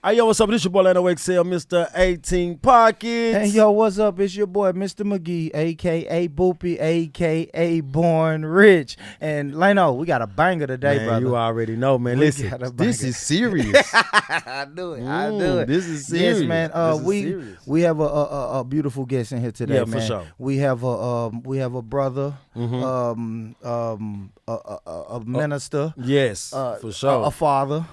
Hey, yo, what's up? This your boy Lano XL, Mr. 18 Pockets. And yo, what's up? It's your boy, Mr. McGee, a.k.a. Boopy, a.k.a. Born Rich. And Lano, we got a banger today, Man, brother. you already know, man. Listen, this is serious. I do it. This is serious. Yes, man. We have a beautiful guest in here today, Yeah, man. for sure. We have a brother, a minister, Yes, for sure. a father.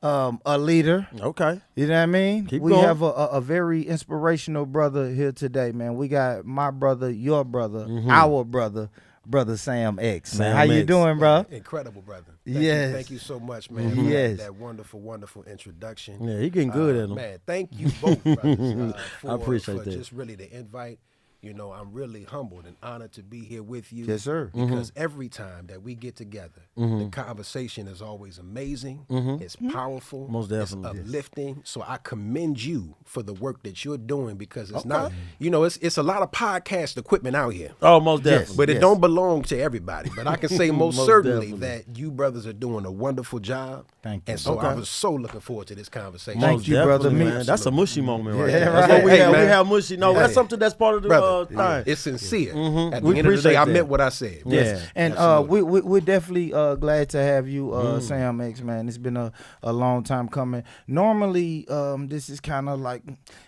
A leader. Okay. You know what I mean? Keep we going. have a very inspirational brother here today, man. We got my brother, your brother, our brother, Brother Sam X. Man, Sam how you X. doing, bro? Incredible, brother. Yes. Thank you so much, man, for that wonderful, wonderful introduction. Yeah, he getting good at them. Man, thank you both, brothers, I appreciate for that. just really the invite. You know, I'm really humbled and honored to be here with you. Yes, sir. Because every time that we get together, the conversation is always amazing. It's powerful. Most definitely. It's uplifting. So I commend you for the work that you're doing because it's not, you know, it's a lot of podcast equipment out here. Oh, most definitely. But it don't belong to everybody. But I can say most certainly definitely. that you brothers are doing a wonderful job. Thank you. And so I was so looking forward to this conversation. Thank Most you, brother. definitely, Me- man. That's a mushy moment right Yeah, there. right. That's what we Hey, have. We man. have mushy. No, that's Hey. something that's part of the Brother, thing. it's sincere. At the We end of the appreciate day, I that. meant what I said. Yeah, and we're definitely glad to have you, Mm. Sam X, man. It's been a long time coming. Normally, this is kind of like,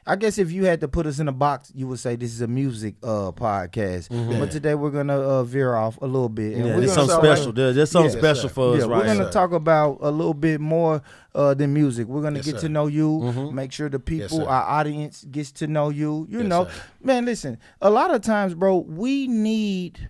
I guess if you had to put us in a box, you would say this is a music podcast. But today we're gonna veer off a little bit. And Yeah, we're there's gonna something talk- special. There's something Yes, special sir. for us Yeah, right we're gonna now. talk about a little bit more than music. We're gonna Yes, get sir. to know you, make sure the people, sir. our audience, gets to know you. You Yes, know, sir. man. Listen, a lot of times, bro, we need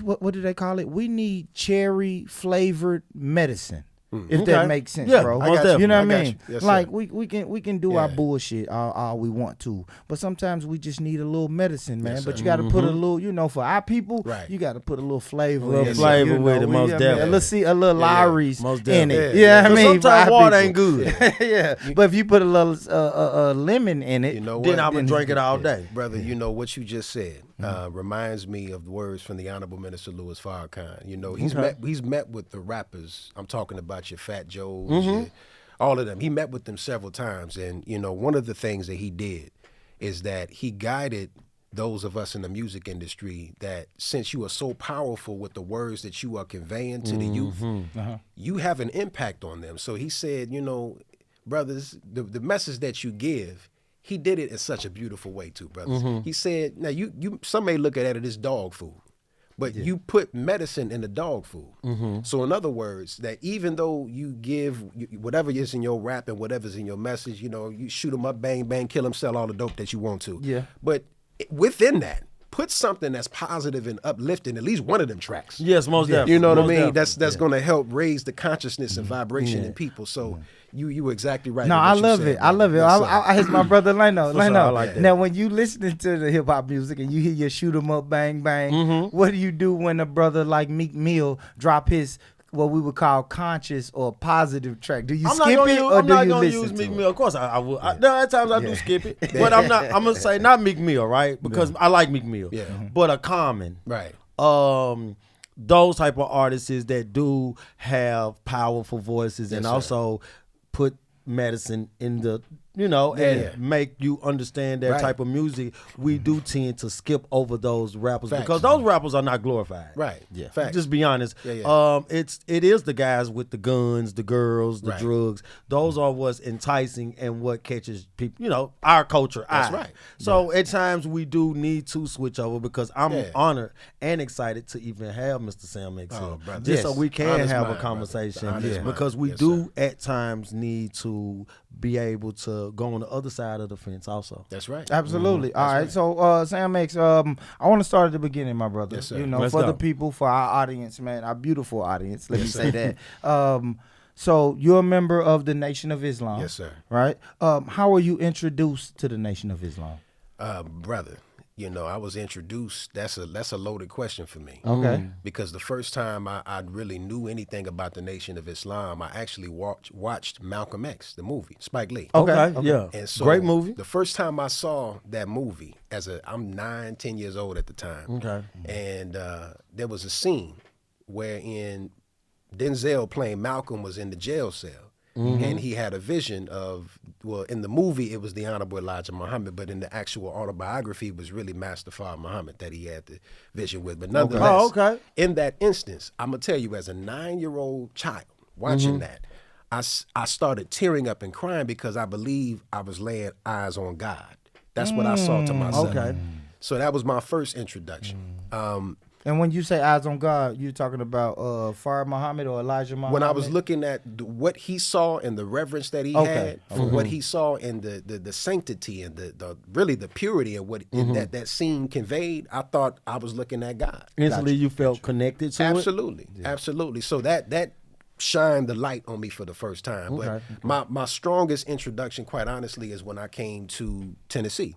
what do they call it? We need cherry flavored medicine. If that Okay. makes sense, Yeah, bro. most definitely. You know what I I got mean? you. Yes, like sir. we can do our Yeah. bullshit all we want to, but sometimes we just need a little medicine, man. Yes, but sir. you got to put a little, you know, for our people, Right. you got to put a little flavor, A little in flavor you with know, it, most a definitely. little Lowry's Most in it. definitely. Yeah, I But mean, for sometimes our water people. ain't good. Yeah, but if you put a little lemon in it, You know Then what? I'm gonna drink it all day. Brother, you know what you just said reminds me of the words from the Honorable Minister Louis Farrakhan. You know, he's met with the rappers. I'm talking about your Fat Joes, all of them. He met with them several times, and you know, one of the things that he did is that he guided those of us in the music industry that since you are so powerful with the words that you are conveying to the youth, you have an impact on them. So he said, you know, brothers, the message that you give. He did it in such a beautiful way too, brothers. He said, now you some may look at it as dog food, but you put medicine in the dog food. So in other words, that even though you give whatever is in your rap and whatever's in your message, you know, you shoot them up, bang, bang, kill them, sell all the dope that you want to. Yeah. But within that, put something that's positive and uplifting, at least one of them tracks. Yes, most definitely. You know what I Most mean? definitely. That's going to help raise the consciousness and vibration in people. So you were exactly right. No, in what I you love said, it. I love it. brother. Yes, sir. I it's my brother Lano. sure, I like that. Now, when you listening to the hip hop music and you hear your shoot 'em up, bang bang, what do you do when a brother like Meek Mill drop his what we would call conscious or positive track? Do you I'm not skip gonna it use, or I'm do not you gonna listen use to Meek it? Mill. Of course, I will. There are times I do skip it, but I'm gonna say not Meek Mill, right? Because I like Meek Mill. Yeah. But a Common. Right. Those type of artists that do have powerful voices and sir. also put medicine in the and make you understand that Right. type of music. We do tend to skip over those rappers Facts. because those rappers are not glorified. Right. Yeah. Facts. Just be honest. Yeah. It is the guys with the guns, the girls, the Right. drugs. Those are what's enticing and what catches people. You know, our culture. That's eye. right. So at times we do need to switch over because I'm Yeah. honored and excited to even have Mr. Sam X here. Oh, brother. Just so Yes. we can Honest have mind, a brother. conversation Honest mind. because we Yes, do sir. at times need to be able to go on the other side of the fence also. That's right. Absolutely. All right. So, Sam X, I want to start at the beginning, my brother. Yes, sir. You know, Let's for go. the people, for our audience, man, our beautiful audience. Let me Yes, say sir. that. So, you're a member of the Nation of Islam. Yes, sir. Right. How were you introduced to the Nation of Islam? Brother, you know, I was introduced. That's a loaded question for me. Okay. Because the first time I really knew anything about the Nation of Islam, I actually watched Malcolm X, the movie, Spike Lee. Okay. Yeah. And so Great movie. The first time I saw that movie, I'm 9, 10 years old at the time. Okay. And there was a scene wherein Denzel playing Malcolm was in the jail cell. and he had a vision of, well, in the movie it was the Honorable Elijah Muhammad, but in the actual autobiography it was really Master Fard Muhammad that he had the vision with. But nonetheless, in that instance, I'm gonna tell you, as a 9-year-old child watching that, I started tearing up and crying because I believe I was laying eyes on God. That's what I saw to myself. So that was my first introduction. And when you say eyes on God, you're talking about Fard Muhammad or Elijah Muhammad? When I was looking at what he saw and the reverence that he had for what he saw and the sanctity and the really the purity of what that scene conveyed, I thought I was looking at God. Instantly you felt connected to it? Absolutely. So that shined the light on me for the first time. But my strongest introduction, quite honestly, is when I came to Tennessee.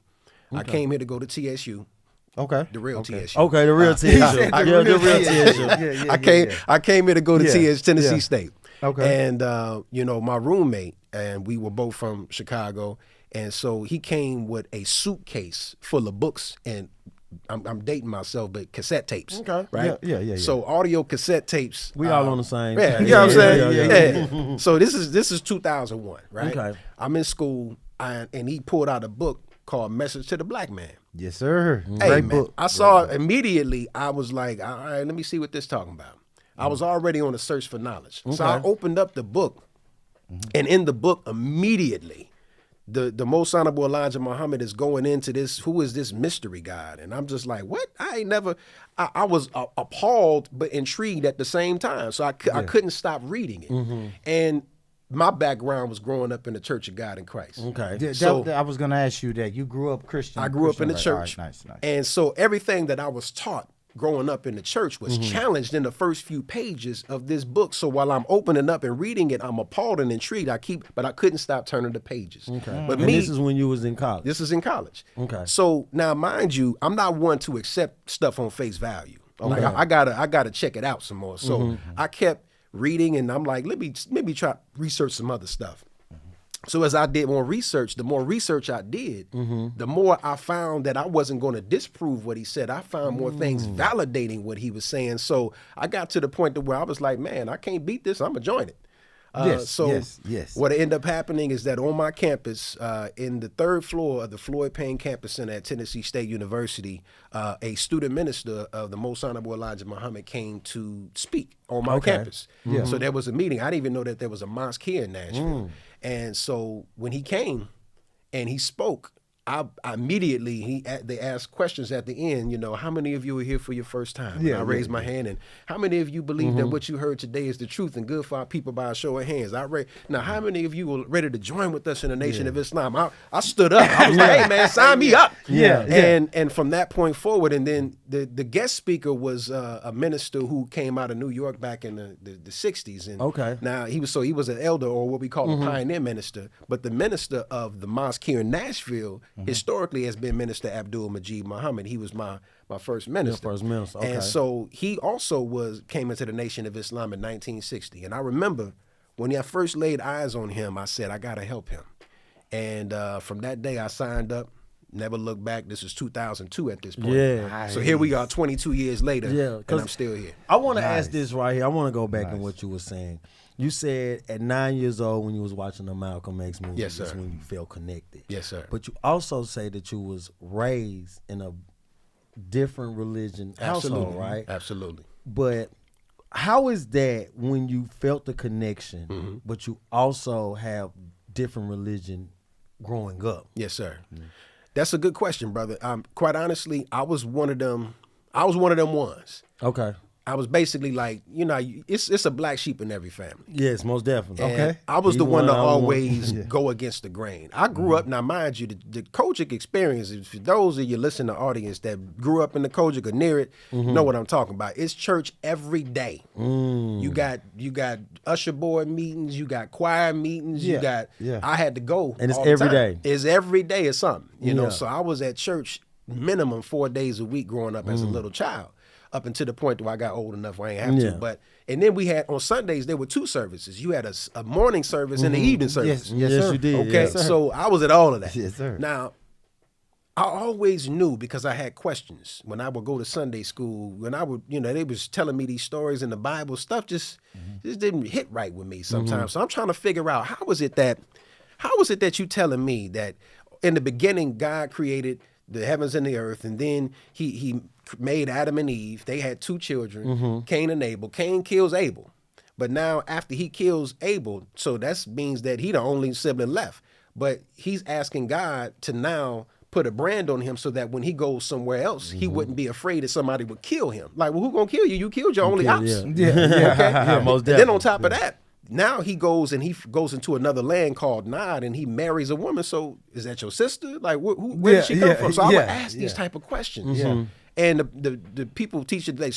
I came here to go to TSU. The real TSU. The real TSU. The real TSU. I came here to go to Tennessee State. And my roommate, and we were both from Chicago, and so he came with a suitcase full of books and I'm dating myself, but cassette tapes. Right? Yeah. So audio cassette tapes. We all on the same. Yeah, you know what I'm saying? Yeah. So this is 2001, right? Okay. I'm in school, and he pulled out a book called Message to the Black Man. Yes, sir. Hey, Great man, book. I saw it immediately. I was like, all right, let me see what this talking about. I was already on a search for knowledge. So I opened up the book, and in the book immediately, the Most Honorable Elijah Muhammad is going into this, who is this mystery God? And I'm just like, what? I was appalled but intrigued at the same time. So I couldn't stop reading it. And my background was growing up in the Church of God in Christ. So I was going to ask you that. You grew up Christian. I grew up in the church. Right, nice. And so everything that I was taught growing up in the church was challenged in the first few pages of this book. So while I'm opening up and reading it, I'm appalled and intrigued. But I couldn't stop turning the pages. But this is when you was in college. This is in college. So now, mind you, I'm not one to accept stuff on face value. Like I gotta check it out some more. So I kept reading, and I'm like, let me try research some other stuff. So as I did more research, the more research I did, the more I found that I wasn't going to disprove what he said. I found more things validating what he was saying. So I got to the point to where I was like, man, I can't beat this. I'm going to join it. Yes. What ended up happening is that on my campus, in the 3rd floor of the Floyd Payne Campus Center at Tennessee State University, a student minister of the Most Honorable Elijah Muhammad came to speak on my campus. So there was a meeting. I didn't even know that there was a mosque here in Nashville. And so when he came and he spoke, I immediately, they asked questions at the end, how many of you are here for your first time? I raised my hand, and how many of you believe that what you heard today is the truth and good for our people by a show of hands? Now, how many of you were ready to join with us in the Nation of Islam? I stood up. I was like, hey, man, sign me up. And from that point forward, and then the guest speaker was a minister who came out of New York back in the 60s. And now he was an elder, or what we call a pioneer minister, but the minister of the mosque here in Nashville historically has been Minister Abdul Majid Muhammad. He was my first minister. Your first minister, okay. And so he also came into the Nation of Islam in 1960. And I remember when I first laid eyes on him, I said, I got to help him. And from that day, I signed up, never looked back. This is 2002 at this point. So here we are 22 years later, and I'm still here. I want to ask this right here. I want to go back in what you were saying. You said at 9 years old when you was watching the Malcolm X movie, yes, sir, that's when you felt connected. Yes, sir. But you also say that you was raised in a different religion household, right? Absolutely. But how is that when you felt the connection, but you also have different religion growing up? Yes, sir. That's a good question, brother. Quite honestly, I was one of them ones. Okay. I was basically like, it's a black sheep in every family. Yes, most definitely. And I was the one to always go against the grain. I grew up, now mind you, the Kojic experience, for those of you listening to audience that grew up in the Kojic or near it, know what I'm talking about. It's church every day. You got usher board meetings, you got choir meetings, I had to go. And it's all the every time. day. It's every day or something, you know. So I was at church minimum 4 days a week growing up as a little child. Up until the point where I got old enough where I ain't have to. And then we had, on Sundays, there were 2 services. You had a morning service and an evening service. Yes, sir. You did. Okay, yes, sir. so I was at all of that. Yes, sir. Now, I always knew because I had questions when I would go to Sunday school. When I would, they was telling me these stories in the Bible, stuff just didn't hit right with me sometimes. So I'm trying to figure out how was it that you telling me that in the beginning God created the heavens and the earth, and then he made Adam and Eve. They had 2 children, Cain and Abel. Cain kills Abel, but now after he kills Abel, so that means that he the only sibling left. But he's asking God to now put a brand on him so that when he goes somewhere else, he wouldn't be afraid that somebody would kill him. Like, well, who gonna kill you? You killed your only ops. Yeah. Most And then on top of that, now he goes into another land called Nod, and he marries a woman. So is that your sister? Like, where did she come from? So I would ask these type of questions. And the people teaching they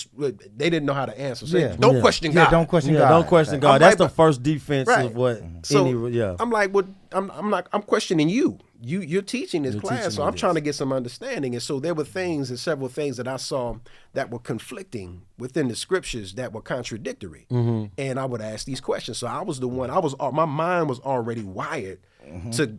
didn't know how to answer. So don't question God. Don't question God. Don't question God. That's the first defense Right. of what. So I'm like, well, I'm questioning you. You're teaching this class, so I'm trying to get some understanding. And so there were several things that I saw that were conflicting within the scriptures that were contradictory. And I would ask these questions. So I was the one. My mind was already wired to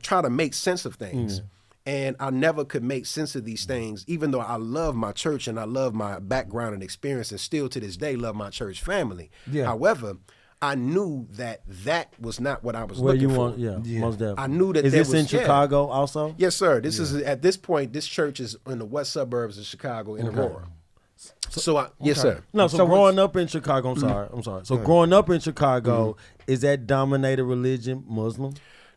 try to make sense of things. And I never could make sense of these things, even though I love my church and I love my background and experience, and still to this day love my church family. However, I knew that was not what I was looking for. Most definitely. I knew that Is this in Chicago also? Yes, sir. This is at this point. This church is in the west suburbs of Chicago, in Aurora. Yes, sir. No, so growing up in Chicago, I'm sorry. So growing up in Chicago, is that dominated religion Muslim?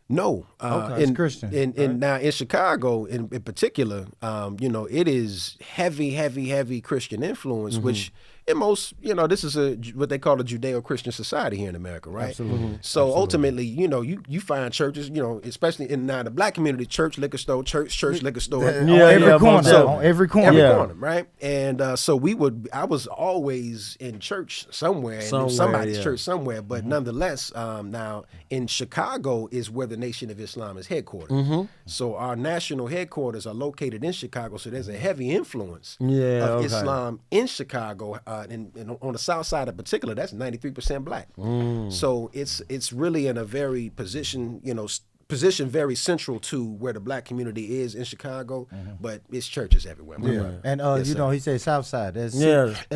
No, it's Christian. And now in Chicago, in particular, it is heavy Christian influence, which in most, this is what they call a Judeo-Christian society here in America, right? Absolutely. So ultimately, you find churches, especially in now the black community, church, liquor store, church, liquor store, on every corner, right? And so I was always in church somewhere, in somebody's church somewhere, but nonetheless, now in Chicago is where the Nation of Islam is headquartered. So our national headquarters are located in Chicago, so there's a heavy influence of Islam in Chicago. And on the south side in particular, that's 93% black. So it's really in a very position very central to where the black community is in Chicago, but it's churches everywhere. And he said south side. That's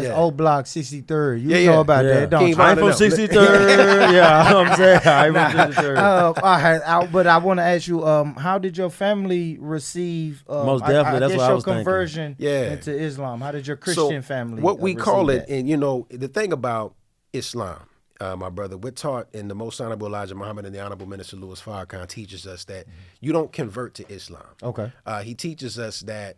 old block 63rd. You know about that, don't you? I'm from 63rd. I'm saying I'm from 63rd. But I want to ask you, how did your family receive? Most definitely, that's what I was conversion into Islam. How did your Christian family? What we call it, and the thing about Islam. My brother, we're taught in the Most Honorable Elijah Muhammad and the Honorable Minister Louis Farrakhan teaches us that you don't convert to Islam. Okay. He teaches us that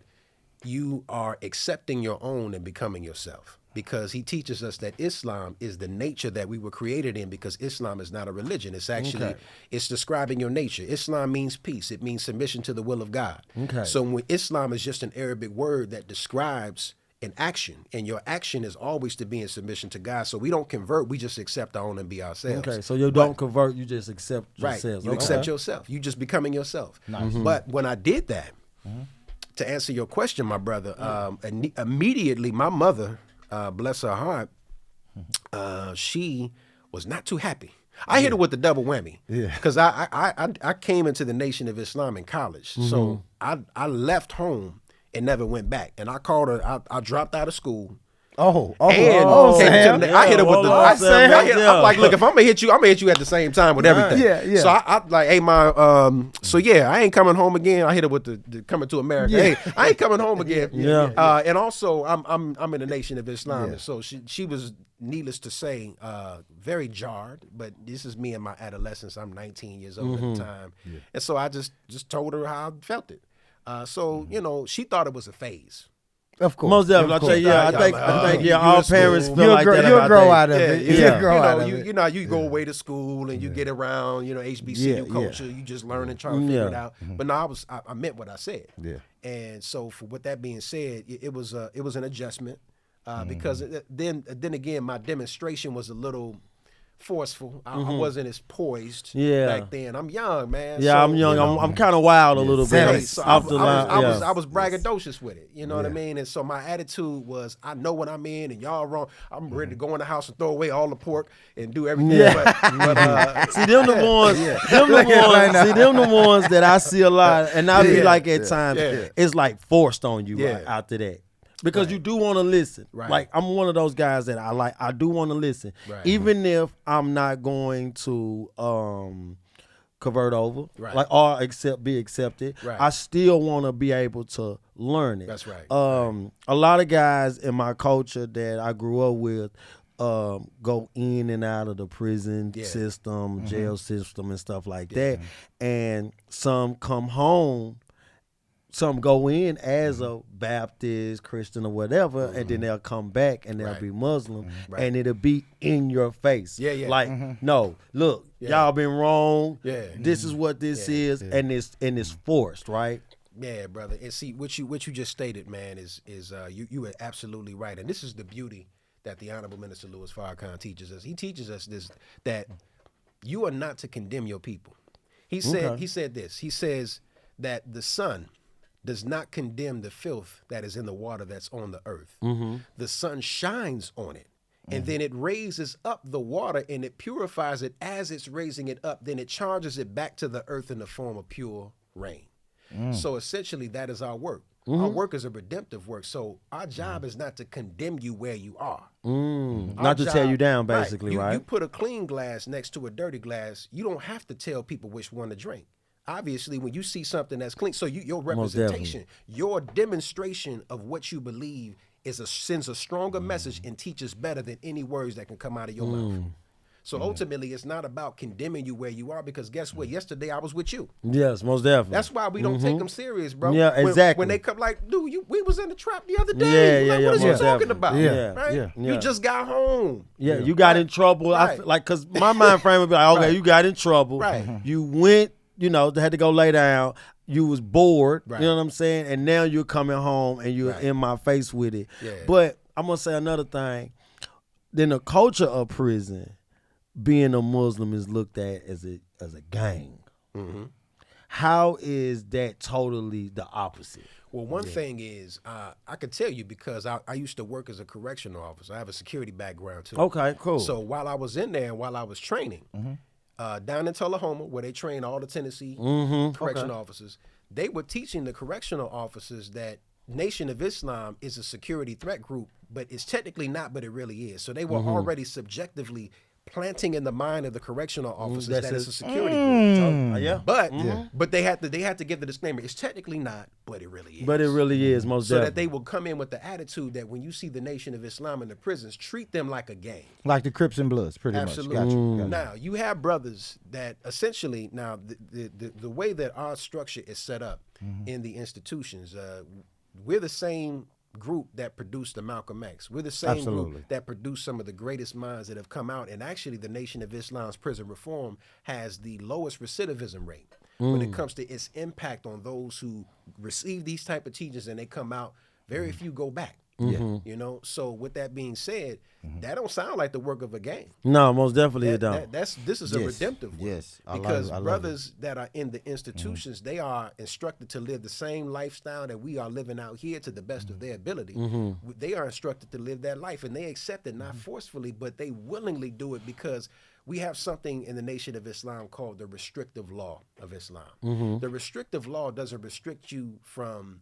you are accepting your own and becoming yourself, because he teaches us that Islam is the nature that we were created in, because Islam is not a religion. It's actually, it's describing your nature. Islam means peace. It means submission to the will of God. So when Islam is just an Arabic word that describes an action, and your action is always to be in submission to God. So we don't convert, we just accept our own and be ourselves. Okay, so you don't convert, you just accept yourself. Right, you accept yourself. You just becoming yourself. Nice. But when I did that, to answer your question, my brother, immediately my mother, bless her heart, she was not too happy. I hit her with the double whammy, because I came into the Nation of Islam in college. So I left home and never went back. And I called her. I dropped out of school. I hit her with I'm like, look, if I'm gonna hit you, I'm gonna hit you at the same time with everything. So I like, hey, I ain't coming home again. I hit her with the coming to America. Hey, I ain't coming home again. And also, I'm in the Nation of Islam. So she was, needless to say, very jarred. But this is me in my adolescence. I'm 19 years old at the time, and so I just told her how I felt it. So she thought it was a phase. Of course, most definitely. I think all parents feel like that. You'll grow out of it. You go away to school and you get around, HBCU culture. You just learn and try to figure it out. But no, I meant what I said. And so, with that being said, it was an adjustment because then again, my demonstration was a little forceful. I wasn't as poised Yeah. back then. I'm young, man. Yeah, so, I'm young. I'm kind of wild a little bit. Right, so I was Yeah. braggadocious with it. You know what I mean? And so my attitude was, I know what I'm in, and y'all wrong. I'm ready to go in the house and throw away all the pork and do everything. Yeah. But See, them the ones. See, them the ones that I see a lot, and I be like at times, it's like forced on you right after that. Because you do want to listen. Right. Like, I'm one of those guys that I do want to listen. Right. Even if I'm not going to convert over, Right. like, or be accepted, Right. I still want to be able to learn it. That's right. A lot of guys in my culture that I grew up with go in and out of the prison system, jail system, and stuff like that. And some come home. Some go in as a Baptist, Christian, or whatever, and then they'll come back and they'll be Muslim, and it'll be in your face. Yeah. Like, no, look, y'all been wrong. Yeah. This is what this is, and it's forced, right? Yeah, brother. And see, what you just stated, man, is you are absolutely right. And this is the beauty that the Honorable Minister Louis Farrakhan teaches us. He teaches us this, that you are not to condemn your people. He said this. He says that the sun does not condemn the filth that is in the water that's on the earth. The sun shines on it, and then it raises up the water, and it purifies it. As it's raising it up, then it charges it back to the earth in the form of pure rain. So essentially, that is our work. Our work is a redemptive work. So our job is not to condemn you where you are. Not to tear you down, basically, right? You put a clean glass next to a dirty glass, you don't have to tell people which one to drink. Obviously, when you see something that's clean, so your representation, your demonstration of what you believe sends a stronger message and teaches better than any words that can come out of your mouth. So ultimately, it's not about condemning you where you are, because guess what? Yesterday I was with you. Yes, most definitely. That's why we don't take them serious, bro. Yeah, exactly. When they come like, dude, we was in the trap the other day. What is you talking about? Right? You just got home. Yeah, you got in trouble. Right. I feel like, because my mind frame would be like, okay, you got in trouble. Right. You went, they had to go lay down. You was bored, Right. you know what I'm saying? And now you're coming home and you're in my face with it. Yeah. But I'm going to say another thing. Then the culture of prison, being a Muslim is looked at as a gang. How is that totally the opposite? Well, one thing is, I could tell you, because I used to work as a correctional officer. I have a security background too. Okay, cool. So while I was in there and while I was training, down in Tullahoma, where they train all the Tennessee correctional officers, they were teaching the correctional officers that Nation of Islam is a security threat group, but it's technically not, but it really is. So they were already subjectively planting in the mind of the correctional officers that it's a security group. But they had to give the disclaimer. It's technically not, but it really is. But it really is, most so definitely. that they will come in with the attitude that when you see the Nation of Islam in the prisons, treat them like a gang. Like the Crips and Bloods, pretty Absolutely. much. Gotcha. Now, you have brothers that essentially, now the way that our structure is set up in the institutions, we're the same group that produced the Malcolm X. We're the same group that produced some of the greatest minds that have come out. And actually, the Nation of Islam's prison reform has the lowest recidivism rate when it comes to its impact on those who receive these type of teachings and they come out. Very few go back. So with that being said, that don't sound like the work of a gang. No, most definitely it don't. This is a redemptive work. Yes, because brothers that are in the institutions, they are instructed to live the same lifestyle that we are living out here to the best of their ability. They are instructed to live that life, and they accept it, not forcefully, but they willingly do it, because we have something in the Nation of Islam called the restrictive law of Islam. The restrictive law doesn't restrict you from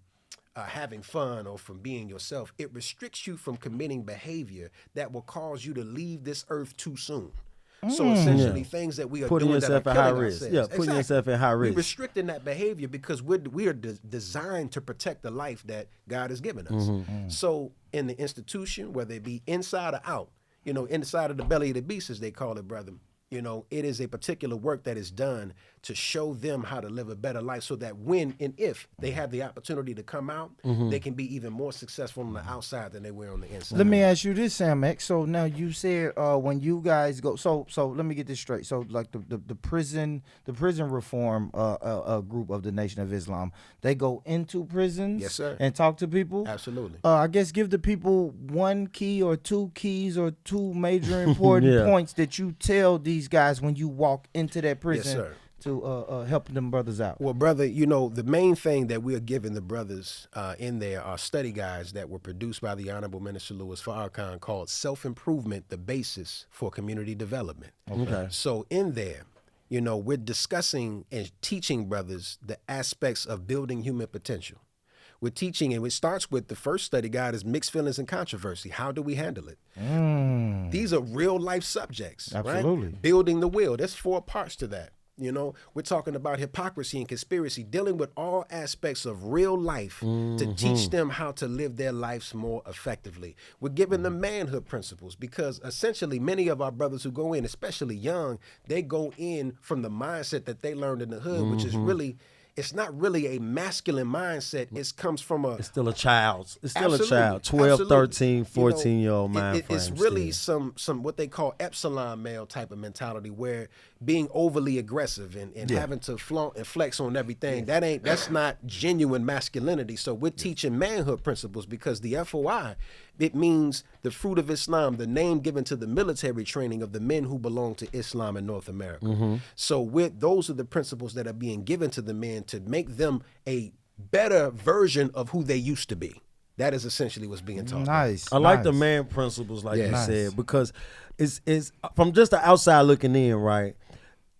having fun or from being yourself. It restricts you from committing behavior that will cause you to leave this earth too soon. So essentially, things that we are putting doing yourself that at are high killing risk. ourselves. Yeah, putting yourself at high risk. We're restricting that behavior because we are designed to protect the life that God has given us. So in the institution, whether it be inside or out, inside of the belly of the beast, as they call it, brother, it is a particular work that is done to show them how to live a better life so that when and if they have the opportunity to come out, they can be even more successful on the outside than they were on the inside. Let me ask you this, Sam X. So now you said when you guys go, so let me get this straight. So like the prison reform group of the Nation of Islam, they go into prisons, Yes, sir. and talk to people. Absolutely. I guess give the people one key or two keys or two major important points that you tell these guys when you walk into that prison. Yes, sir. To help them brothers out. Well, brother, the main thing that we are giving the brothers in there are study guides that were produced by the Honorable Minister Louis Farrakhan called Self-Improvement, the Basis for Community Development. Okay. So in there, we're discussing and teaching brothers the aspects of building human potential. We're teaching, and it starts with the first study guide is mixed feelings and controversy. How do we handle it? These are real life subjects. Absolutely. Right? Building the will. There's 4 parts to that. We're talking about hypocrisy and conspiracy, dealing with all aspects of real life to teach them how to live their lives more effectively. We're giving them manhood principles because essentially many of our brothers who go in, especially young, they go in from the mindset that they learned in the hood, which is really, it's not really a masculine mindset. It comes from It's still a child. It's still Absolutely. a child. 12, Absolutely. 13, 14-year-old mind frame. It's really still. some what they call epsilon male type of mentality where being overly aggressive and having to flaunt and flex on everything, that's not genuine masculinity. So we're teaching manhood principles because the FOI, it means the fruit of Islam, the name given to the military training of the men who belong to Islam in North America. So those are the principles that are being given to the men to make them a better version of who they used to be. That is essentially what's being taught. Nice. I like the man principles, like you Nice. said, because it's from just the outside looking in, right?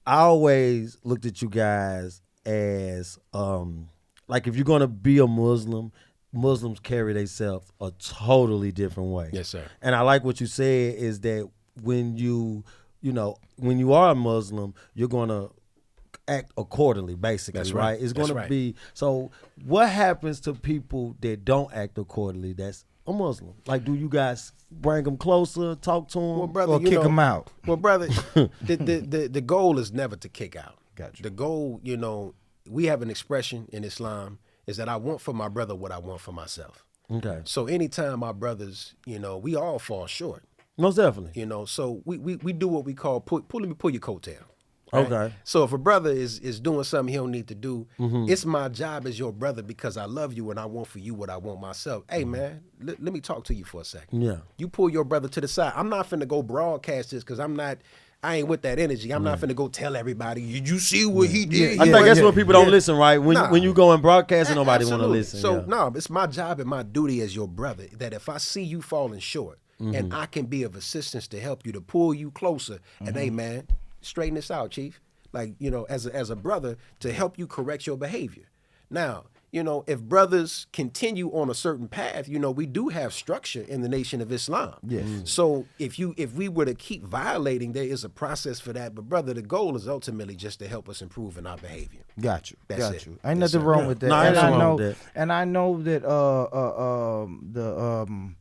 I always looked at you guys as like if you're gonna be a Muslim, Muslims carry themselves a totally different way. Yes, sir. And I like what you said is that when you are a Muslim, you're gonna act accordingly, basically. That's right. right. It's That's gonna right. be so. What happens to people that don't act accordingly? That's a Muslim. Like, do you guys bring them closer, talk to them, Well, brother, Or kick them out. Well, brother, the goal is never to kick out. Gotcha. The goal, we have an expression in Islam is that I want for my brother what I want for myself. Okay. So anytime my brothers, we all fall short. Most definitely. So we do what we call pull your coattail. Okay. So if a brother is doing something he don't need to do, it's my job as your brother because I love you and I want for you what I want myself. Hey, man, let me talk to you for a second. Yeah. You pull your brother to the side. I'm not finna go broadcast this because I ain't with that energy. I'm not finna go tell everybody, you see what he did. I think that's what people don't listen, right? When you go and broadcast, nobody want to Absolutely. listen. So yeah. no, it's my job and my duty as your brother that if I see you falling short and I can be of assistance to help you to pull you closer, and hey man, straighten this out, Chief. Like, as a brother to help you correct your behavior. Now, if brothers continue on a certain path, we do have structure in the Nation of Islam. Yes. So if we were to keep violating, there is a process for that. But brother, the goal is ultimately just to help us improve in our behavior. Got you. That's Got it. you. Ain't Yes, nothing sir. wrong with that. No, and ain't I nothing wrong know, with that. and I know that the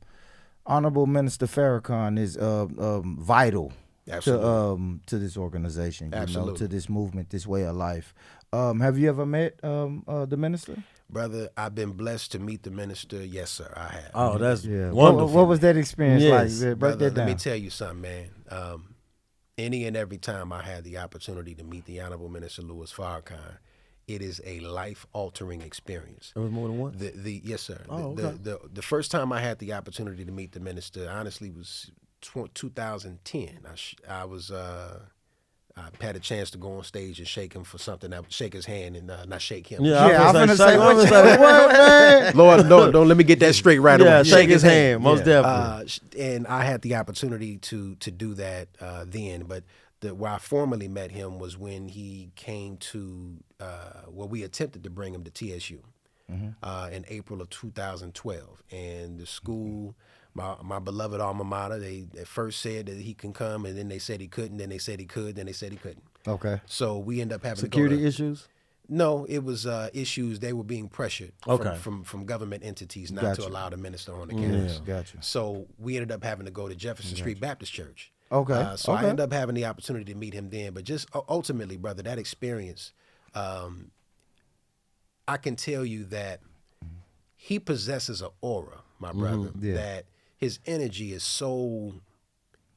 Honorable Minister Farrakhan is vital Absolutely. to this organization. Absolutely. To this movement, this way of life. Have you ever met the minister? Brother, I've been blessed to meet the minister. Yes, sir, I have. Oh, that's Yeah. wonderful. What was that experience Yes. like? Break Brother, that down. let me tell you something, man. Any and every time I had the opportunity to meet the Honorable Minister Louis Farrakhan, it is a life-altering experience. It was more than one. Yes, sir. Oh, okay. The first time I had the opportunity to meet the minister, honestly, was 2010. I had a chance to go on stage and shake him for something. Shake his hand and not shake him. Yeah, Yeah, I I'm was finna say, I was what like, what, man? Lord, don't let me get that straight right Yeah, away. shake his hand, most definitely. And I had the opportunity to do that then, but where I formally met him was when he came to, we attempted to bring him to TSU in April of 2012. And the school, my beloved alma mater, they at first said that he can come, and then they said he couldn't, then they said he could, then they said he couldn't. Okay. So we ended up having Security to go to, issues? No, it was issues. They were being pressured Okay. from government entities not Gotcha. to allow the minister on the campus. Gotcha. So we ended up having to go to Jefferson Street Baptist Church. Okay. So I Okay. ended up having the opportunity to meet him then. But just ultimately, brother, that experience, I can tell you that he possesses an aura, my brother, Yeah. that his energy is so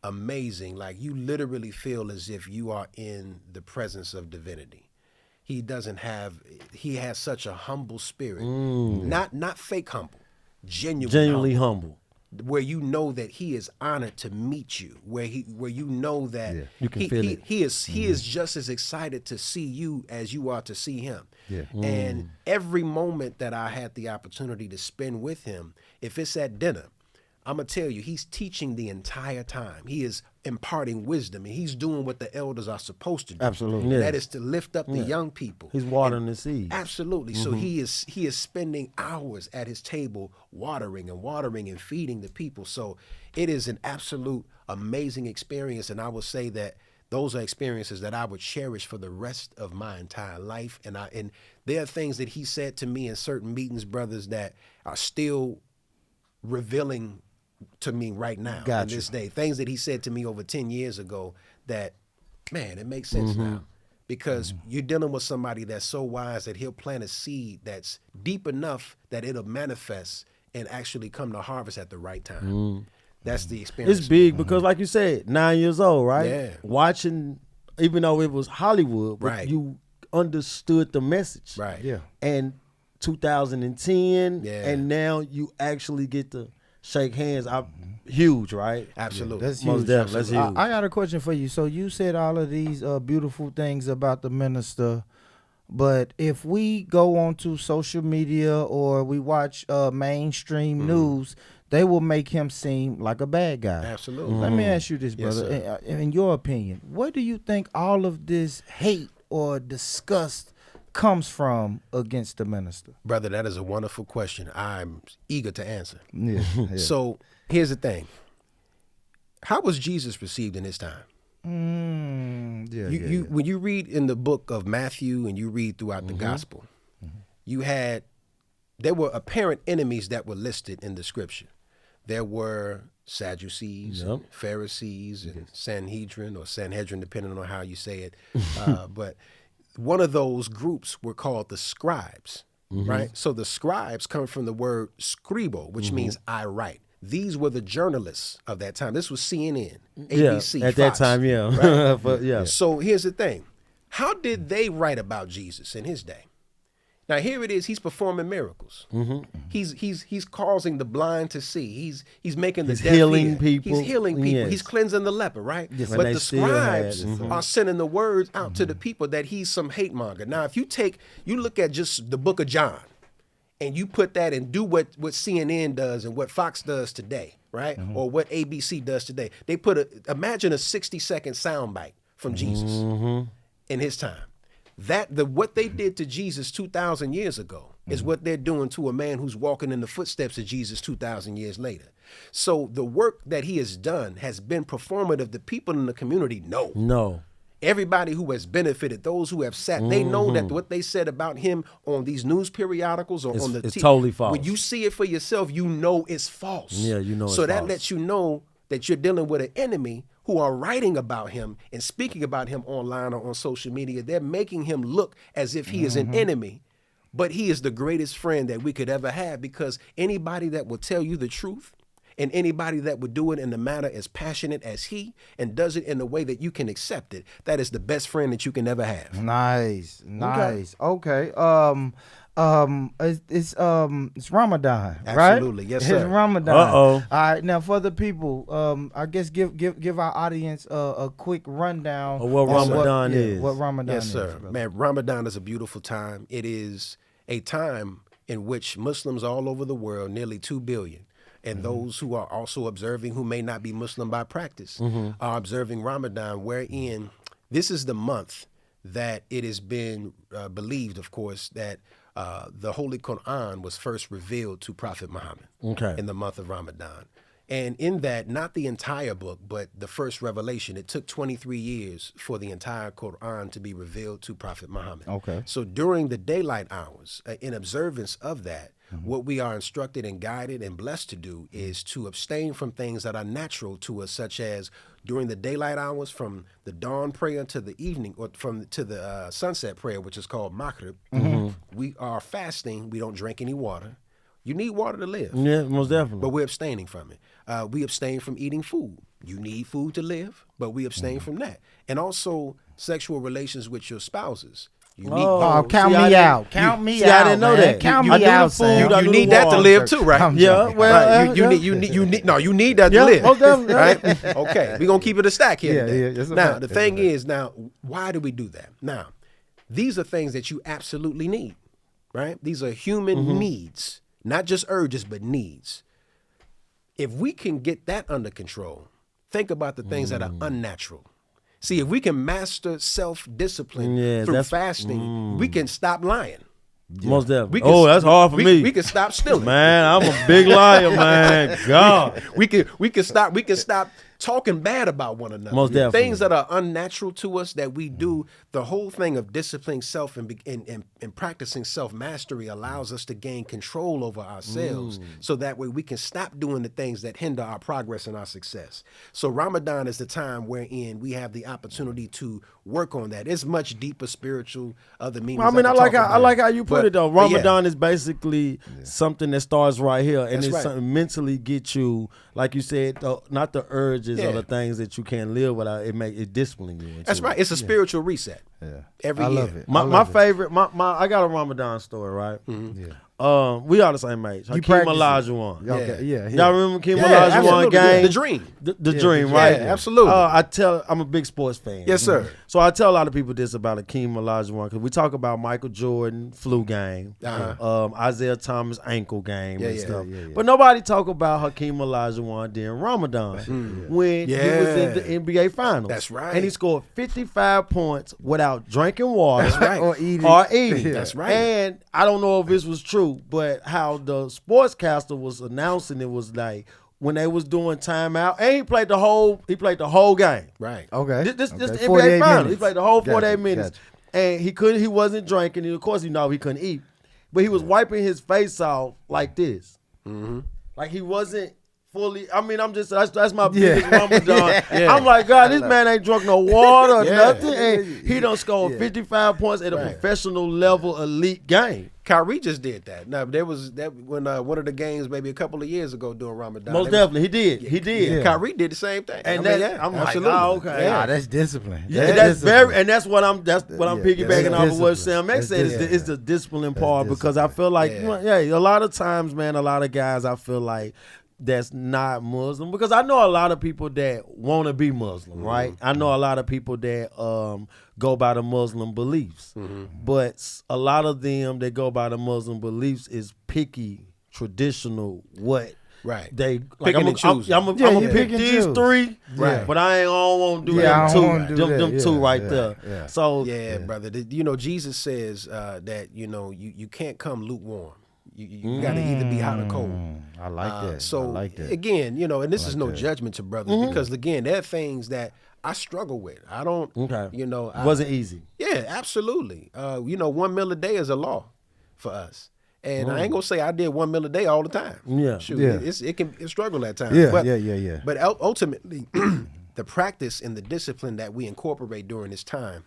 amazing. Like you literally feel as if you are in the presence of divinity. He has such a humble spirit. Not fake humble, Genuinely humble. where you know that he is honored to meet you, where you know that You can feel it. he is just as excited to see you as you are to see him. Yeah. And every moment that I had the opportunity to spend with him, if it's at dinner, I'm gonna tell you, he's teaching the entire time. He is imparting wisdom, and he's doing what the elders are supposed to do. Absolutely. And Yes. that is to lift up the young people. He's watering the seeds. Absolutely. So he is spending hours at his table watering and feeding the people. So it is an absolute amazing experience. And I will say that those are experiences that I would cherish for the rest of my entire life. And there are things that he said to me in certain meetings, brothers, that are still revealing to me right now in this day. Things that he said to me over 10 years ago that, man, it makes sense now. Because you're dealing with somebody that's so wise that he'll plant a seed that's deep enough that it'll manifest and actually come to harvest at the right time. That's the experience. It's big because, like you said, 9 years old, right? Yeah. Watching, even though it was Hollywood, but Right. you understood the message. Right. Yeah. And 2010, Yeah. and now you actually get to shake hands. Huge, right? Absolutely. That's Most huge. definitely. That's huge. I got a question for you. So you said all of these beautiful things about the minister, but if we go onto social media or we watch mainstream news, they will make him seem like a bad guy. Absolutely. Let me ask you this, Yes, brother. In your opinion, what do you think all of this hate or disgust comes from against the minister? Brother, that is a wonderful question. I'm eager to answer. Yeah. So here's the thing. How was Jesus received in his time? When you read in the book of Matthew and you read throughout the gospel, there were apparent enemies that were listed in the scripture. There were Sadducees, and Pharisees, and Sanhedrin, depending on how you say it. But one of those groups were called the scribes, right? So the scribes come from the word scribo, which means I write. These were the journalists of that time. This was CNN, ABC, at Fox, that time, yeah. right? But, yeah. So here's the thing. How did they write about Jesus in his day? Now here it is. He's performing miracles. He's causing the blind to see. He's making the deaf healing hear. people. He's healing people. Yes. He's cleansing the leper, right? Yes. But When they the still scribes had- are sending the words out to the people that he's some hate monger. Now, if you look at just the book of John, and you put that and do what CNN does and what Fox does today, right? Or what ABC does today. They imagine a 60-second soundbite from Jesus in his time. What they did to Jesus 2,000 years ago is what they're doing to a man who's walking in the footsteps of Jesus 2,000 years later. So the work that he has done has been performative. The people in the community know. No. Everybody who has benefited, those who have sat, they know that what they said about him on these news periodicals or on the it's TV, totally false. when you see it for yourself, you know it's false. Yeah, you know it's So that false. lets you know that you're dealing with an enemy who are writing about him and speaking about him online or on social media. They're making him look as if he is an enemy, but he is the greatest friend that we could ever have, because anybody that will tell you the truth and anybody that would do it in a manner as passionate as he and does it in a way that you can accept it, that is the best friend that you can ever have. Nice. Okay. It's Ramadan, right? Absolutely. Yes, sir. It's Ramadan. Uh-oh. All right. Now, for the people, I guess give our audience a quick rundown Of what on Ramadan is. What Ramadan Yes, is. sir. brother. Man, Ramadan is a beautiful time. It is a time in which Muslims all over the world, nearly 2 billion, and those who are also observing, who may not be Muslim by practice, are observing Ramadan, wherein this is the month that it has been believed, of course, that the Holy Quran was first revealed to Prophet Muhammad in the month of Ramadan. And in that, not the entire book, but the first revelation, it took 23 years for the entire Quran to be revealed to Prophet Muhammad. Okay. So during the daylight hours, in observance of that, what we are instructed and guided and blessed to do is to abstain from things that are natural to us, such as during the daylight hours, from the dawn prayer to the evening, or to the sunset prayer, which is called maghrib. We are fasting. We don't drink any water. You need water to live. Yeah, most definitely. But we're abstaining from it. We abstain from eating food. You need food to live, but we abstain from that. And also sexual relations with your spouses. You need count me out. Count me out. I didn't know that. Count I me do the out, food, Sam. I You do need the that to water. live too, right? Yeah, well, Right. You need that to Yeah, live. most definitely. Right? Okay, we're gonna keep it a stack here. Yeah, today. yeah, it's a now fact. the It's a thing fact. is, now why do we do that? Now, these are things that you absolutely need, right? These are human needs, not just urges, but needs. If we can get that under control, think about the things that are unnatural. See, if we can master self-discipline through fasting, we can stop lying. Most definitely. We can- That's hard for me. We can stop stealing. Man, I'm a big liar, man. God. We can stop talking bad about one another. Most definitely. Things that are unnatural to us that we do. The whole thing of disciplining self and practicing self-mastery allows us to gain control over ourselves, so that way we can stop doing the things that hinder our progress and our success. So Ramadan is the time wherein we have the opportunity to work on that. It's much deeper spiritual, other meanings. I mean, I like how you put But- it though. but yeah. Ramadan is basically something that starts right here, and That's it's right. something mentally get you, like you said, not the urges or Yeah. the things that you can't live without. It discipline you. Into That's it. right. It's a spiritual reset. Yeah. Every I year. love it. My favorite, I got a Ramadan story, right? Yeah. We all the same age. Hakeem practice it. Olajuwon. Okay. Yeah. Y'all remember Hakeem Yeah, Olajuwon absolutely. game? The dream. The dream, right? Yeah, absolutely. I'm a big sports fan. Yes, sir. So I tell a lot of people this about Hakeem Olajuwon, because we talk about Michael Jordan flu game, Isaiah Thomas ankle game and yeah, stuff. yeah. But nobody talk about Hakeem Olajuwon during Ramadan when he was in the NBA Finals. That's right. And he scored 55 points without drinking water. That's right. Or eating. That's right. And I don't know if this was true, but how the sportscaster was announcing it was like when they was doing timeout, and he played the whole game. Right. Okay. This the 48 NBA Finals. He minutes. played the whole 48 Gotcha, minutes. gotcha. And he wasn't drinking. And of course, he couldn't eat. But he was wiping his face off like this. Like he wasn't fully. I mean, that's my biggest Ramadan. I'm like, God, this man ain't drunk no water or nothing. And he done scored 55 points at a professional level elite game. Kyrie just did that. Now there was that when one of the games maybe a couple of years ago during Ramadan. Most definitely, he did. He did. Yeah. Kyrie did the same thing. And I mean, that, I'm absolutely. like, oh, okay. Yeah, that's discipline. Yeah, That's discipline. and that's what I'm piggybacking that's off of what discipline. Sam X That's said. discipline. It's the discipline part, That's because I feel like Yeah. a lot of times, man, a lot of guys I feel like that's not Muslim, because I know a lot of people that want to be Muslim, right? I know a lot of people that go by the Muslim beliefs, but a lot of them that go by the Muslim beliefs is picky, traditional, what. Right. They Picking I'm and choosing. gonna you pick pick and these choose. three, Right. but I don't want to do Yeah, I them don't two. wanna do that. Them two Yeah, right yeah, there. yeah. So Yeah, brother. Jesus says that you can't come lukewarm. You got to either be hot or cold. I like that. So I like that. again, and this is no judgment to brothers, because again, there are things that I struggle with. I don't. okay, It wasn't easy. Yeah, absolutely. 1 meal a day is a law for us. And I ain't gonna say I did 1 meal a day all the time. Yeah. Shoot, Yeah. it can struggle at times. Yeah, but, yeah. But ultimately, the practice and the discipline that we incorporate during this time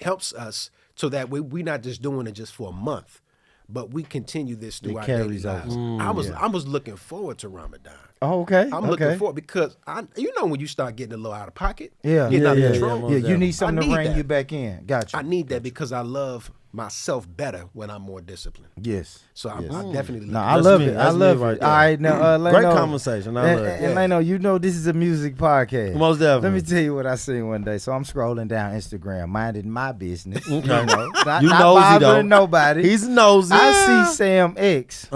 helps us so that we're not just doing it just for a month, but we continue this through our daily carries over. lives. I was looking forward to Ramadan. Oh, okay. I'm looking forward because when you start getting a little out of pocket, Yeah, getting out of yeah, control. Yeah, you need something I to need rein that. you back in. Gotcha. I need that because I love myself better when I'm more disciplined. Yes. So yes. I definitely No, love I That's love me. it. I That's me love right it. there. All right, now, Great Leno, conversation. I love it. And Leno, this is a music podcast. Most Let definitely. me tell you what I seen one day. So I'm scrolling down Instagram, minding my business. Okay. Not You nosy, bothering though. nobody. He's nosy. I see Sam X.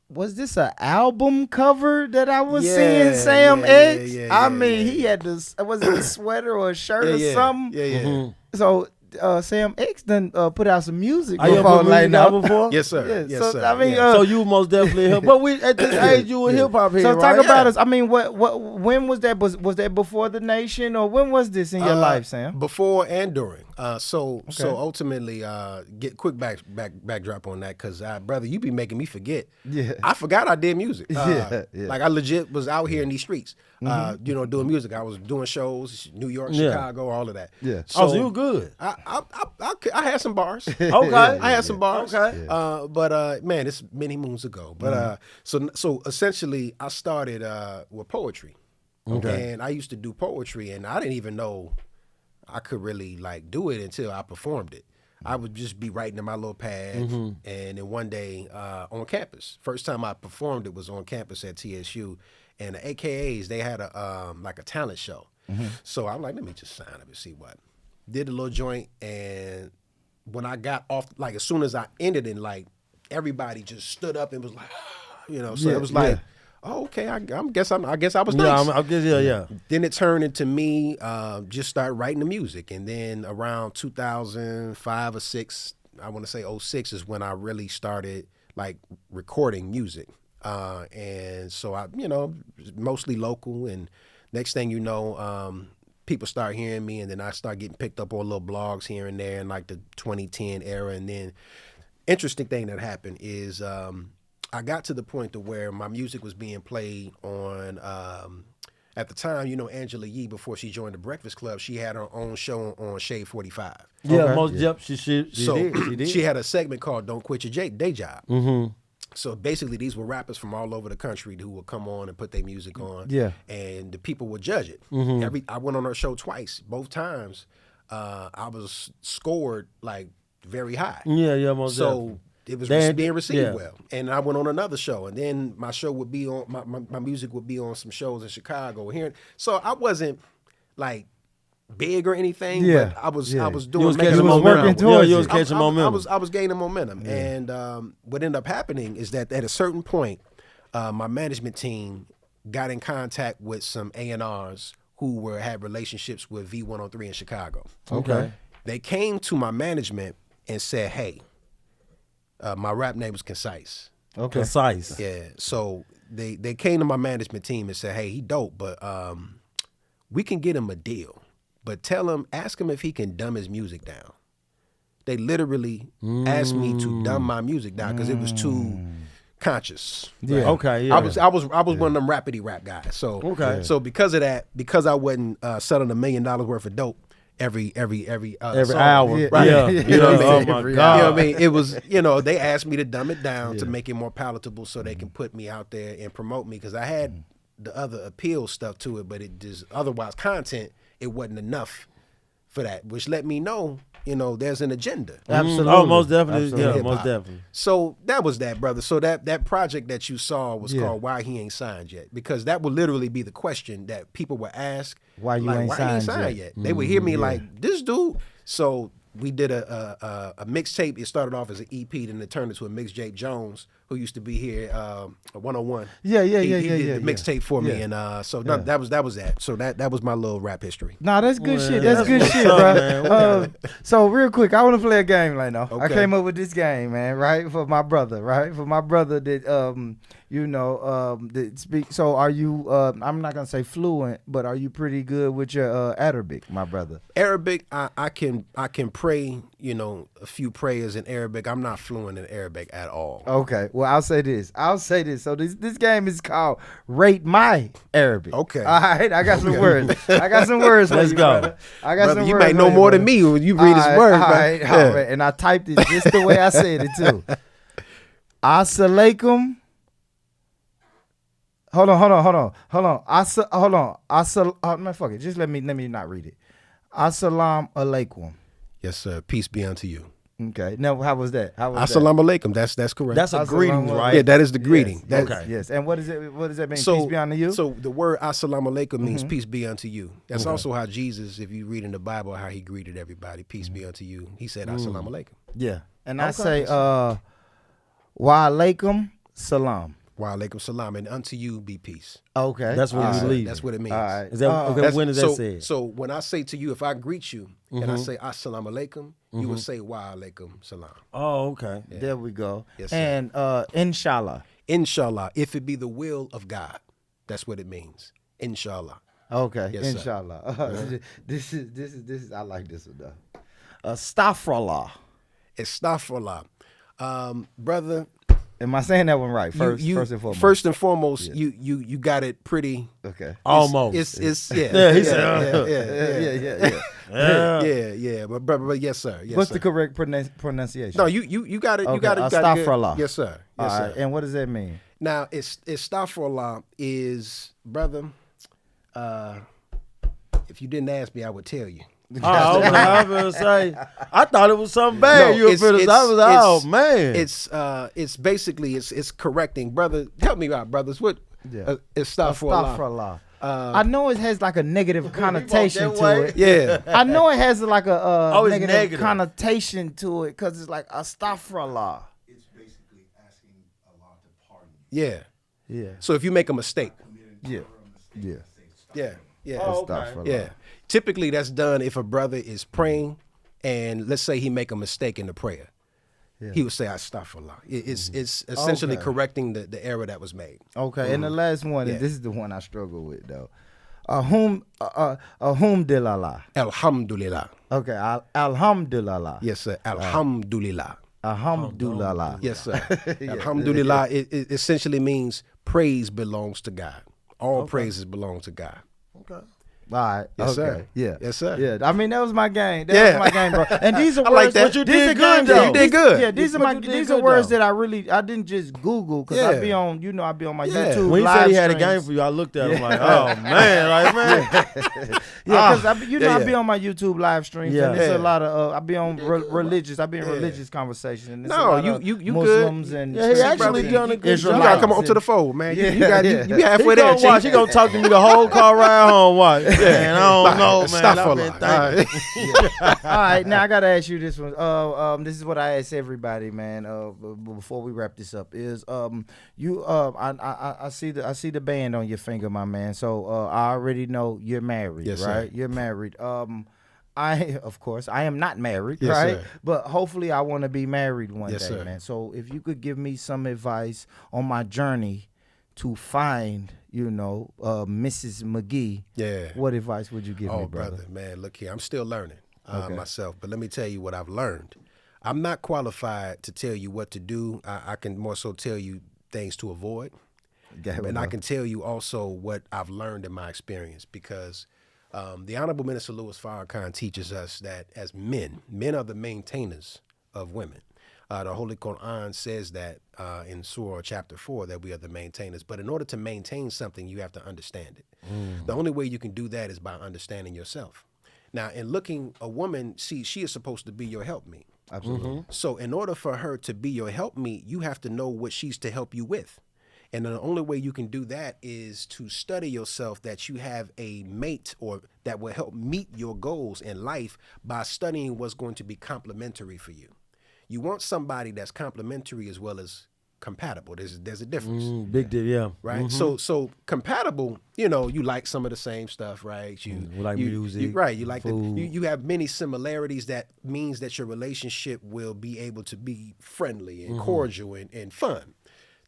was this an album cover that I was Yeah, seeing Sam yeah, X? yeah, I yeah, mean, yeah, he had this, was it a sweater or a shirt or yeah, something? yeah, yeah. Mm-hmm. So Sam X done put out some music Are you before put like music out before? Yes, sir. Yeah, Yes, so, sir. I mean, Yeah. So you most definitely hip. But we at this age you a hip hop head, so right? talk about us. I mean, what when was that? Was that before the Nation, or when was this in your life, Sam? Before and during. So ultimately, get quick backdrop on that, because brother, you be making me forget. Yeah. I forgot I did music. Yeah. Like I legit was out here in these streets, doing music. I was doing shows, New York, Chicago, all of that. Yeah. So you good. I had some bars. Okay. I had some bars. Okay. But man, it's many moons ago. But so essentially, I started with poetry. Okay. And I used to do poetry, and I didn't even know I could really like do it until I performed it. I would just be writing in my little pad, and then one day on campus, first time I performed it was on campus at TSU, and the AKAs, they had a like a talent show. So I'm like, let me just sign up and see what. Did a little joint, and when I got off, like as soon as I ended it, like everybody just stood up and was like, so it was like, oh, okay, I guess I was nice. I guess yeah. Then it turned into me just start writing the music, and then around 2005 or 6, I want to say 06 is when I really started like recording music, and so I mostly local, and next thing you know, people start hearing me, and then I start getting picked up on little blogs here and there in like the 2010 era, and then interesting thing that happened is I got to the point to where my music was being played on, at the time, Angela Yee, before she joined the Breakfast Club, she had her own show on Shade 45. Yeah, she did. She had a segment called Don't Quit Your Day Job. Mm-hmm. So basically, these were rappers from all over the country who would come on and put their music on. Yeah. And the people would judge it. I went on her show twice. Both times, I was scored like very high. Yeah, most definitely. So it was being received well. And I went on another show, and then my show would be on, my music would be on some shows in Chicago here. So I wasn't like big or anything, but I was doing, you was catching momentum. You was catching momentum. I was gaining momentum. And what ended up happening is that at a certain point, my management team got in contact with some A&Rs who had relationships with V103 in Chicago. Okay. They came to my management and said, hey, my rap name was Concise. Okay. Concise. Yeah. So they came to my management team and said, hey, he dope, but we can get him a deal. But ask him if he can dumb his music down. They literally asked me to dumb my music down because it was too conscious. Yeah. Right? Okay. Yeah. I was one of them rapidy rap guys. So So because of that, because I wasn't selling $1 million worth of dope every every song, hour, right? Yeah. You know what I mean? Oh my God. You know what I mean? It was, they asked me to dumb it down to make it more palatable so they can put me out there and promote me, because I had the other appeal stuff to it, but it just otherwise content, it wasn't enough for that, which let me know, there's an agenda. Absolutely. Oh, most definitely. Absolutely. Yeah, most definitely. So that was that, brother. So that project that you saw was called Why He Ain't Signed Yet, because that would literally be the question that people would ask. Why you ain't signed yet? They would hear me like, this dude. So we did a mixtape. It started off as an EP, then it turned into a mixtape. Jones, who used to be here, 101. He did the mixtape for me, and that was that. So that was my little rap history. Nah, that's good shit. That's good shit, bro. So real quick, I want to play a game right now. Okay. I came up with this game, man, right? For my brother that that speak. So are you I'm not gonna say fluent, but are you pretty good with your Arabic, my brother? Arabic, I can pray, a few prayers in Arabic. I'm not fluent in Arabic at all. Okay. Well, I'll say this. So this game is called Rate My Arabic. Okay. All right. I got some words. Let's go. Brother. I got Brother, some you words. might know for you, more brother. than me when you read his words. All right. And I typed it just the way I said it too. Assalamualaikum. Hold on. Man, fuck it. Just let me not read it. Assalamu alaikum. Yes, sir. Peace be unto you. Okay. Now, how was that? Assalamu alaikum. That's correct. That's a greeting, right? Yeah, that is the greeting. Yes, That's, okay. Yes. And what does that mean? So, peace be unto you? So the word assalamu alaikum means peace be unto you. That's also how Jesus, if you read in the Bible, how he greeted everybody. Peace be unto you. He said assalamu alaikum. Yeah. And I say wa alaikum salam. Wa alaikum salam, and unto you be peace. Okay. That's when you leave. That's what it means. All right. Is that okay, when is that said? So when I say to you, if I greet you and I say assalamu alaikum, you would say wa alaikum salam. Oh, okay. There we go. Yes, sir. And inshallah. Inshallah, if it be the will of God, that's what it means. Inshallah. Okay. Yes, sir. Inshallah. This is I like this one though. Astaghfirullah. Astaghfirullah. Brother, Am I saying that one right? First and foremost. First and foremost, you got it pretty. Okay. Almost. It's Yeah, he said, Yeah. But yes, sir. Yes, What's sir. the correct pronunciation? No, you got it. Okay, You got it. astaghfirullah. Yes, sir. All Yes, sir. right. And what does that mean? Now, astaghfirullah is, brother. If you didn't ask me, I would tell you. Oh, okay. I was gonna say, I thought it was something bad. No, You were finna. I was like, oh man. It's basically it's correcting, brother. Help me out, brothers. What? Yeah. Astaghfirullah. Astaghfirullah. I know it has like a negative connotation that to way? it. Yeah. I know it has like a Oh, it's negative, negative. connotation to it because it's like astaghfirullah. It's basically asking Allah to pardon Yeah. Yeah. So if you make a mistake, Yeah. Yeah. yeah. Oh, okay. Astaghfirullah. Yeah. Typically that's done if a brother is praying and let's say he make a mistake in the prayer. Yeah. He would say astaghfirullah. It's essentially Okay. correcting the error that was made. Okay. And the last one, Yeah. and this is the one I struggle with though. Alhamdulillah. Alhamdulillah. Okay. Alhamdulillah. Yes, sir. Alhamdulillah. Alhamdulillah. Yes, sir. Alhamdulillah. It essentially means praise belongs to God. All praises belong to God. Okay. All right. Yes, okay. sir. Yeah. Yes, sir. Yeah. I mean, that was my game. That Yeah. was my game, bro. And these are I words like that. But you these did are good, games though. that- You did good. Yeah, these But are you did these good, are words though. that I didn't just Google because I Yeah. be on, I be on my Yeah. YouTube. When he live said he had a game streams. for you, I looked at him like, oh man, like man. Yeah, because I Yeah, be yeah. on my YouTube live streams, Yeah. and it's Yeah. a lot of I be on religious. I be in religious conversations. And it's a No, lot you- of you good. Muslims and Yeah, he actually and done a good You job. gotta come on to the fold, man. You got you be He halfway there. gonna watch. He gonna talk to me the whole car ride home. Watch. Man, I don't know, man. Stop I've for been a thinking. All right, now I gotta ask you this one. This is what I ask everybody, man. Before we wrap this up, is I see the band on your finger, my man. So I already know you're married, Yes, right? sir. You're married. Of course, I am not married, Yes, right? sir. But hopefully, I want to be married one Yes, day, sir. man. So if you could give me some advice on my journey to find, Mrs. McGee. Yeah. What advice would you give me, Oh, brother? man, look here. I'm still learning myself, but let me tell you what I've learned. I'm not qualified to tell you what to do. I can more so tell you things to avoid. And I can tell you also what I've learned in my experience because the Honorable Minister Louis Farrakhan teaches us that as men are the maintainers of women. The Holy Quran says that in Surah chapter 4 that we are the maintainers. But in order to maintain something, you have to understand it. The only way you can do that is by understanding yourself. Now, in looking, a woman, she is supposed to be your helpmeet. Absolutely. So in order for her to be your helpmeet, you have to know what she's to help you with. And the only way you can do that is to study yourself that you have a mate or that will help meet your goals in life by studying what's going to be complementary for you. You want somebody that's complementary as well as compatible. There's a difference. Big deal, yeah. Right. So compatible, you like some of the same stuff, right? You We like music, right. You like food. you have many similarities that means that your relationship will be able to be friendly and cordial and fun.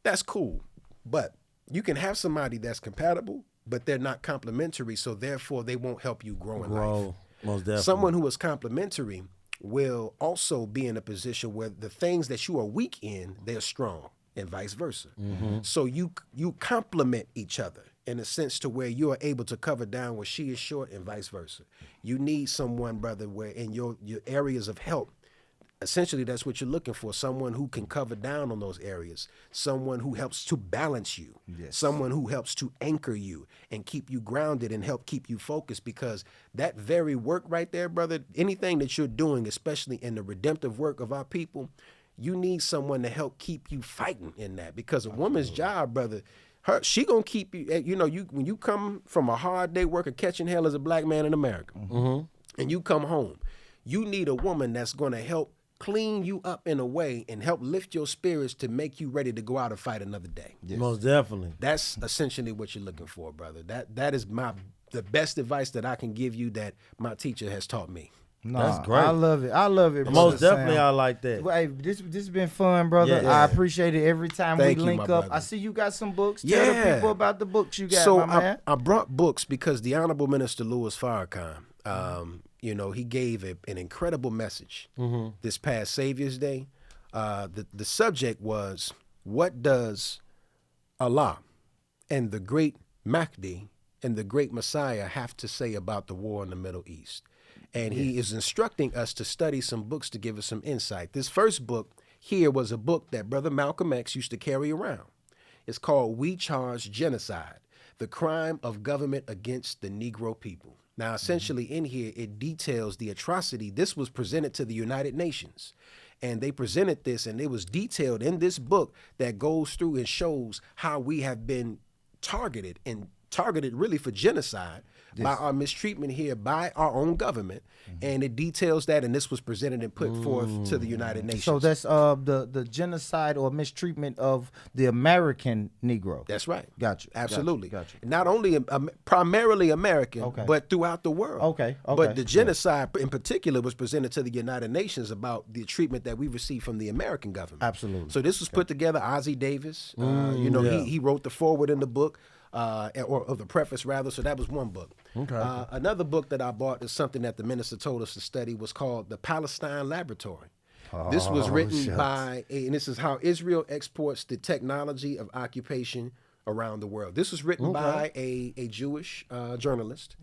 That's cool. But you can have somebody that's compatible, but they're not complementary, so therefore they won't help you grow in life. Most definitely. Someone who is complementary will also be in a position where the things that you are weak in, they're strong, and vice versa. So you complement each other in a sense to where you are able to cover down where she is short and vice versa. You need someone, brother, where in your areas of help, essentially that's what you're looking for, someone who can cover down on those areas, someone who helps to balance you, someone who helps to anchor you and keep you grounded and help keep you focused, because that very work right there, brother, anything that you're doing, especially in the redemptive work of our people, you need someone to help keep you fighting in that, because a woman's job, brother, she gonna keep you, when you come from a hard day working catching hell as a black man in America, and you come home, you need a woman that's gonna help clean you up in a way and help lift your spirits to make you ready to go out and fight another day. Most definitely. That's essentially what you're looking for, brother. That is the best advice that I can give you that my teacher has taught me. No, That's great. I love it. I love it. Most Brother definitely, Sam. I like that. Well, hey, this has been fun, brother. Yeah. I appreciate it every time Thank we you, link my up. brother. I see you got some books. Tell the Yeah. people about the books you got, So my man. I brought books because the Honorable Minister Louis Farrakhan, he gave an incredible message this past Savior's Day. The subject was, what does Allah and the great Mahdi and the great Messiah have to say about the war in the Middle East? And he is instructing us to study some books to give us some insight. This first book here was a book that Brother Malcolm X used to carry around. It's called We Charge Genocide, the Crime of Government Against the Negro People. Now, essentially in here, it details the atrocity. This was presented to the United Nations. And they presented this, and it was detailed in this book that goes through and shows how we have been targeted really for genocide by our mistreatment here by our own government. And it details that, and this was presented and put forth to the United Nations. So that's the genocide or mistreatment of the American Negro. That's right. Gotcha. Absolutely. Gotcha. Not only primarily American, Okay. but throughout the world. Okay. But the genocide in particular was presented to the United Nations about the treatment that we received from the American government. Absolutely. So this was put together. Ozzie Davis, yeah. he wrote the foreword in the book. Or the preface rather, so that was one book. Okay. Another book that I bought is something that the minister told us to study, was called The Palestine Laboratory. This was written and this is how Israel exports the technology of occupation around the world. This was written by a Jewish journalist,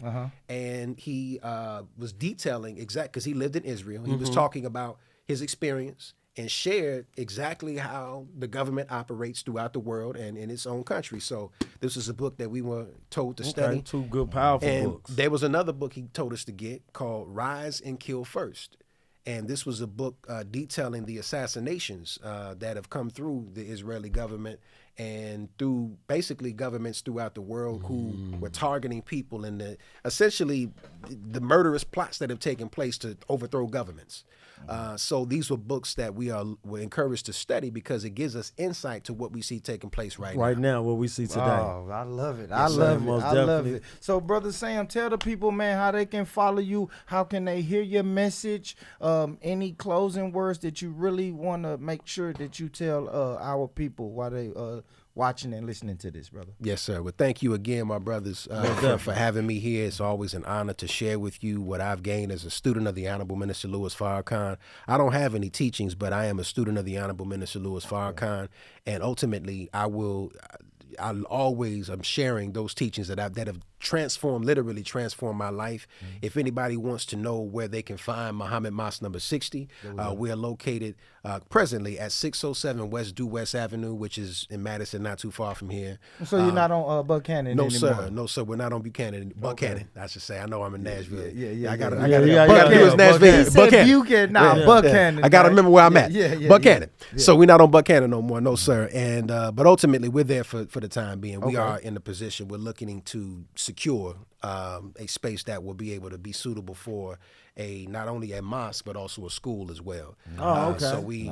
and he was detailing because he lived in Israel. He was talking about his experience and shared exactly how the government operates throughout the world and in its own country. So this is a book that we were told to study. Two good, powerful And books. there was another book he told us to get called Rise and Kill First. And this was a book detailing the assassinations that have come through the Israeli government and through basically governments throughout the world who were targeting people and essentially the murderous plots that have taken place to overthrow governments. So these were books that were encouraged to study because it gives us insight to what we see taking place right now. What we see today. Oh, I love it. Yes, sir, most I love definitely. it. So, Brother Sam, tell the people, man, how they can follow you. How can they hear your message? Any closing words that you really want to make sure that you tell our people while they watching and listening to this, brother? Yes, sir. Well, thank you again, my brothers, for having me here. It's always an honor to share with you what I've gained as a student of the Honorable Minister Louis Farrakhan. I don't have any teachings, but I am a student of the Honorable Minister Louis Farrakhan, and ultimately, I'm sharing those teachings that have literally transformed my life. If anybody wants to know where they can find Muhammad Mosque number 60, we are located presently at 607 West Due West Avenue, which is in Madison, not too far from here. So you're not on Buchanan No, anymore? sir. No, sir. We're not on Buchanan. Buchanan, I should say. I know I'm in Nashville. Yeah. I got to yeah. do is Nashville. He said Buchanan, Buchanan. I got to remember where I'm at. Yeah. Buchanan. So we're not on Buchanan no more. No, sir. And but ultimately, we're there for the time being. We are in the position. We're looking to secure a space that will be able to be suitable for not only a mosque but also a school as well. Oh, okay. So we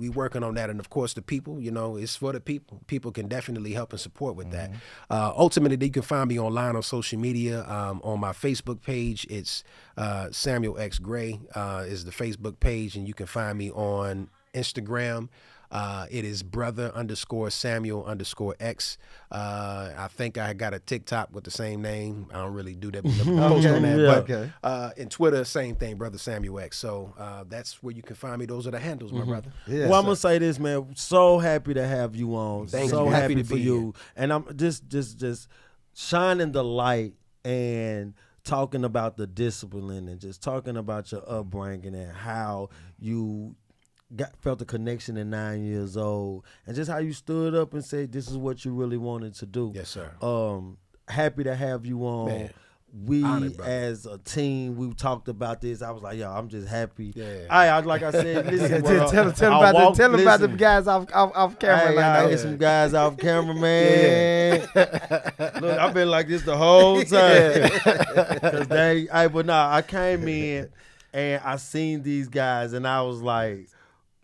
working on that, and of course the people. It's for the people. People can definitely help and support with that. Ultimately, you can find me online on social media. On my Facebook page, it's Samuel X Gray is the Facebook page, and you can find me on Instagram. It is brother_Samuel_X. I think I got a TikTok with the same name. I don't really do that. Post on that. But in Twitter, same thing, Brother Samuel X. So that's where you can find me. Those are the handles, my brother. Yes, Well, I'm gonna say this, man. So happy to have you on. Thank so you. happy Happy to for be you. And I'm just shining the light and talking about the discipline and just talking about your upbringing and how you felt a connection at 9 years old, and just how you stood up and said this is what you really wanted to do. Yes, sir. Happy to have you on. Man. We Honored, brother. as a team, we talked about this. I was like, yo, I'm just happy. Yeah. Like I said, listen, Tell him about the guys off camera. I get some guys off camera, man. Look, I've been like this the whole time. I came in and I seen these guys, and I was like,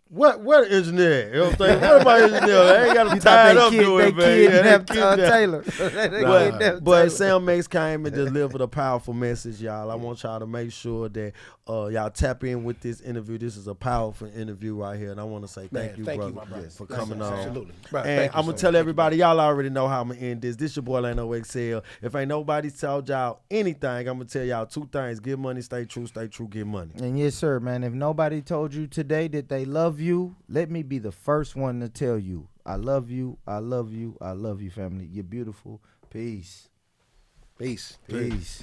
what engineer? You know what I'm saying? What about engineer? They ain't got them tied up to it, man. Taylor. But Sam Mace came and delivered a powerful message, y'all. I want y'all to make sure that y'all tap in with this interview. This is a powerful interview right here, and I want to say thank you, brother, my brother, for coming on. Absolutely. And I'm going to tell everybody, y'all already know how I'm going to end this. This your boy, Lano XL. If ain't nobody told y'all anything, I'm going to tell y'all two things. Get money, stay true, get money. And yes, sir, man. If nobody told you today that they love you, let me be the first one to tell you. I love you. I love you. I love you, family. You're beautiful. Peace. Peace. Peace.